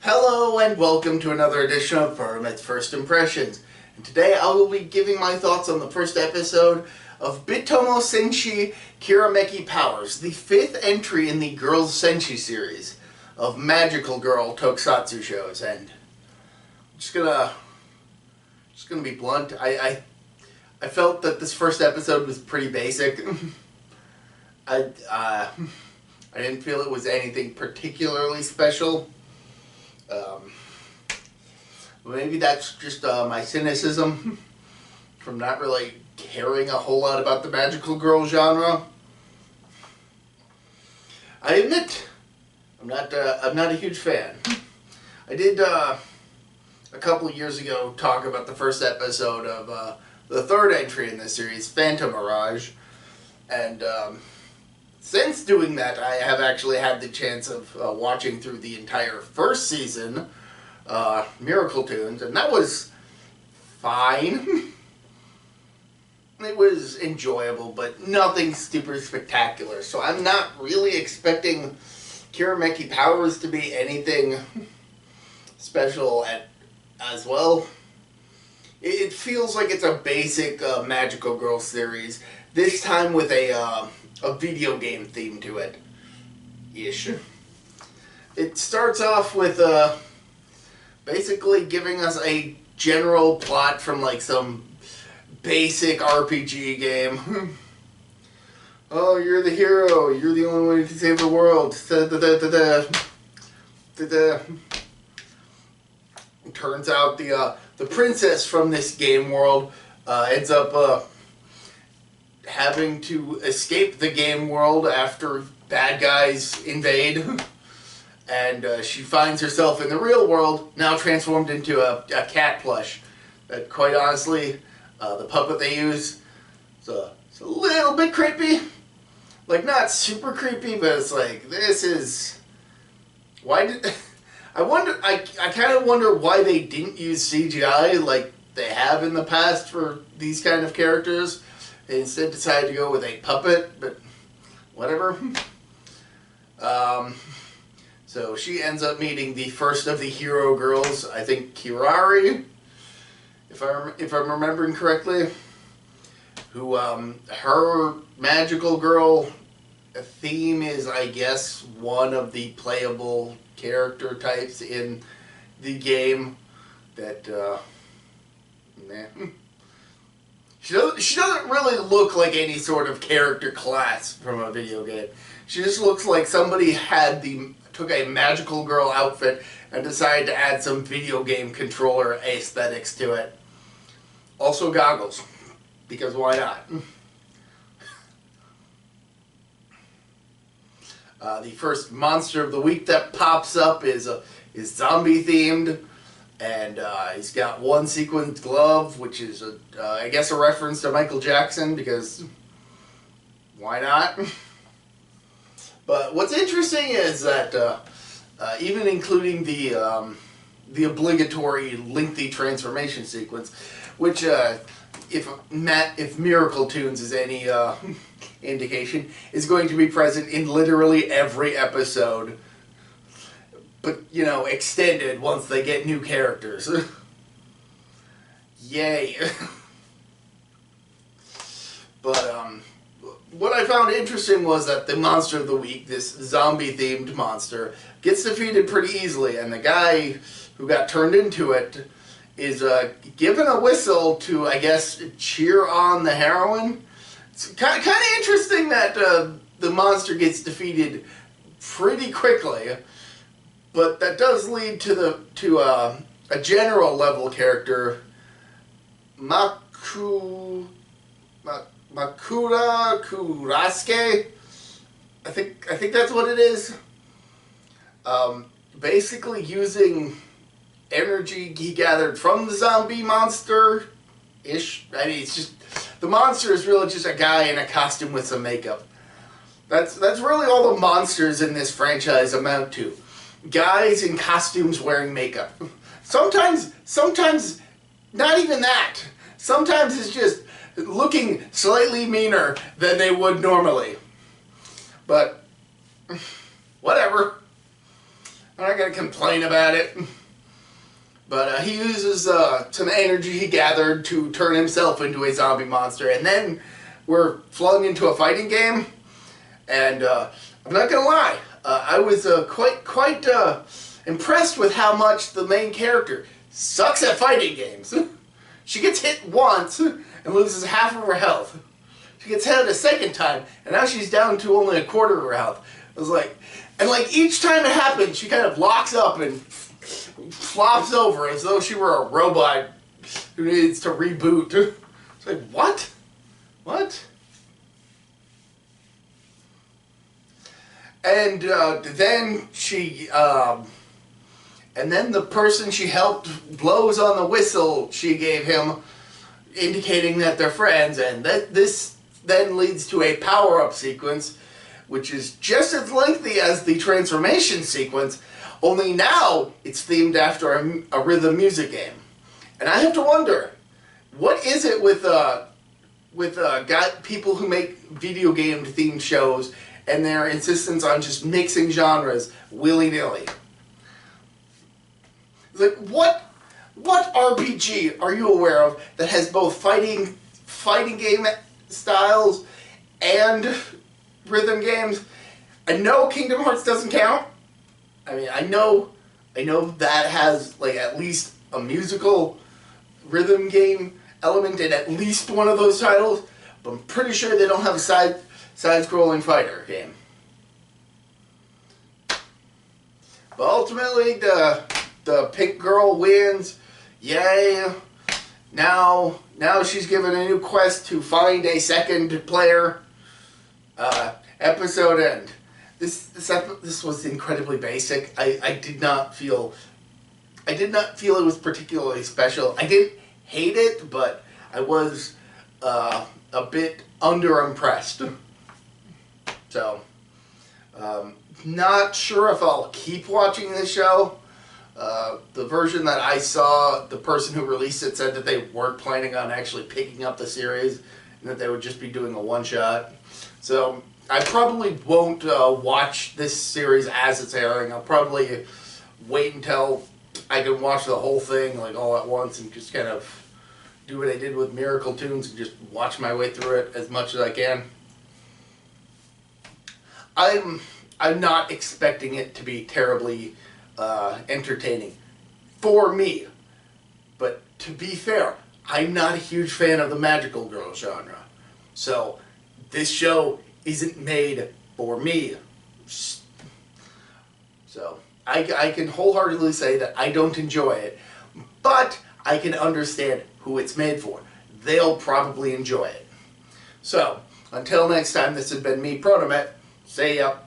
Hello and welcome to another edition of ProtoMet's First Impressions. And today I will be giving my thoughts on the first episode of Bittomo Senshi Kirameki Powers, the 5th entry in the Girls Senshi series of magical girl tokusatsu shows. And I'm just gonna be blunt. I felt that this first episode was pretty basic. I didn't feel it was anything particularly special. Maybe that's just my cynicism from not really caring a whole lot about the magical girl genre. I admit, I'm not a huge fan. I did a couple of years ago talk about the first episode of the 3rd entry in this series, Phantom Mirage, and since doing that, I have actually had the chance of watching through the entire first season, Miracle Tunes, and that was fine. It was enjoyable, but nothing super spectacular. So I'm not really expecting Kirameki Powers to be anything special as well. It feels like it's a basic magical girl series, this time with a video game theme to it. Ish. It starts off with basically giving us a general plot from like some basic RPG game. Oh, you're the hero. You're the only one who can save the world. It turns out the princess from this game world ends up having to escape the game world after bad guys invade. And she finds herself in the real world, now transformed into a cat plush. That, quite honestly, the puppet they use, it's a little bit creepy. Like, not super creepy, but it's like, this is... Why did... I kind of wonder why they didn't use CGI like they have in the past for these kind of characters. They instead decided to go with a puppet, but whatever. So she ends up meeting the first of the hero girls, I think Kirari, if I'm remembering correctly, who her magical girl theme is, I guess, one of the playable character types in the game that she doesn't really look like any sort of character class from a video game. She just looks like somebody took a magical girl outfit and decided to add some video game controller aesthetics to it. Also goggles, because why not? The first monster of the week that pops up is zombie themed, and he's got one sequined glove, which is I guess a reference to Michael Jackson, because why not? But what's interesting is that even including the obligatory lengthy transformation sequence, which if Miracle Tunes is any indication, is going to be present in literally every episode, but you know, extended once they get new characters. Yay. But what I found interesting was that the monster of the week, this zombie-themed monster, gets defeated pretty easily, and the guy who got turned into it is given a whistle to, I guess, cheer on the heroine. It's kind of interesting that the monster gets defeated pretty quickly, but that does lead to a general level character, Makura Kurasuke, I think that's what it is. Basically using energy he gathered from the zombie monster-ish. I mean, it's just, the monster is really just a guy in a costume with some makeup. That's really all the monsters in this franchise amount to. Guys in costumes wearing makeup. Sometimes not even that. Sometimes it's just looking slightly meaner than they would normally. But whatever. I'm not going to complain about it. But he uses some energy he gathered to turn himself into a zombie monster. And then we're flung into a fighting game. And I'm not going to lie, I was quite impressed with how much the main character sucks at fighting games. She gets hit once and loses half of her health. She gets hit a second time, and now she's down to only a quarter of her health. I was like, and like each time it happens, she kind of locks up and flops over as though she were a robot who needs to reboot. It's like, what? What? And then she, and then the person she helped blows on the whistle she gave him, indicating that they're friends, and this then leads to a power-up sequence, which is just as lengthy as the transformation sequence, only now it's themed after a rhythm music game. And I have to wonder, what is it with people who make video game themed shows and their insistence on just mixing genres willy-nilly? Like, what RPG are you aware of that has both fighting game styles and rhythm games? I know Kingdom Hearts doesn't count. I mean, I know that has like at least a musical rhythm game element in at least one of those titles, but I'm pretty sure they don't have a side-scrolling fighter game. But ultimately, the pink girl wins. Yay! Now she's given a new quest to find a second player. Episode end. This was incredibly basic. I did not feel it was particularly special. I didn't hate it, but I was a bit underimpressed. So, not sure if I'll keep watching this show. The version that I saw, the person who released it said that they weren't planning on actually picking up the series, and that they would just be doing a one-shot. So I probably won't watch this series as it's airing. I'll probably wait until I can watch the whole thing like all at once and just kind of do what I did with Miracle Tunes and just watch my way through it as much as I can. I'm not expecting it to be terribly entertaining for me, but to be fair, I'm not a huge fan of the magical girl genre, so this show isn't made for me. So I can wholeheartedly say that I don't enjoy it, but I can understand who it's made for. They'll probably enjoy it. So until next time, this has been me, ProtoMet. See ya.